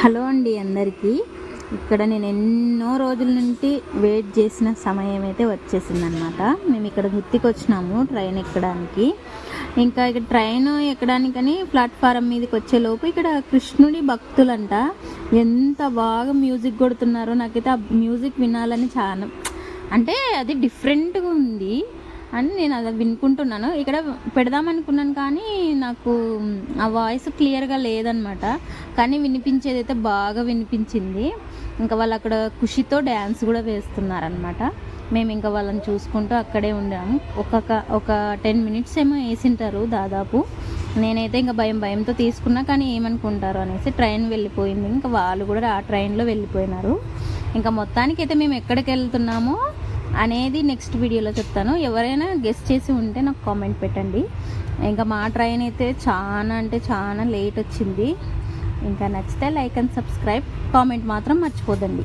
Hello అండి అందరికీ. ఇక్కడ నేను ఎన్నో రోజుల నుండి వెయిట్ చేసిన సమయం అయితే వచ్చేసిందనమాట. మేము ఇక్కడ గుత్తికి వచ్చినాము ట్రైన్ ఎక్కడానికి. ఇంకా ఇక్కడ ట్రైన్ ఎక్కడానికని ప్లాట్ఫారం మీదకి వచ్చేలోపు ఇక్కడ కృష్ణుడి భక్తులంట ఎంత బాగా మ్యూజిక్ కొడుతున్నారో. నాకైతే ఆ మ్యూజిక్ వినాలని చాలా, అంటే అది డిఫరెంట్గా ఉంది అని నేను అది వినుకుంటున్నాను. ఇక్కడ పెడదామనుకున్నాను కానీ నాకు ఆ వాయిస్ క్లియర్గా లేదనమాట. కానీ వినిపించేది అయితే బాగా వినిపించింది. ఇంకా వాళ్ళు అక్కడ ఖుషితో డ్యాన్స్ కూడా వేస్తున్నారనమాట. మేము ఇంకా వాళ్ళని చూసుకుంటూ అక్కడే ఉండాము. ఒక 10 మినిట్స్ ఏమో వేసింటారు దాదాపు. నేనైతే ఇంకా భయంతో తీసుకున్నా, కానీ ఏమనుకుంటారు అనేసి ట్రైన్ వెళ్ళిపోయింది. ఇంకా వాళ్ళు కూడా ఆ ట్రైన్లో వెళ్ళిపోయినారు. ఇంకా మొత్తానికైతే మేము ఎక్కడికి వెళ్తున్నామో అనేది నెక్స్ట్ వీడియోలో చెప్తాను. ఎవరైనా గెస్ట్ చేసి ఉంటే నాకు కామెంట్ పెట్టండి. ఇంకా మా ట్రైన్ అయితే చాలా లేట్ వచ్చింది. ఇంకా నచ్చితే లైక్ అండ్ సబ్స్క్రైబ్, కామెంట్ మాత్రం మర్చిపోదండి.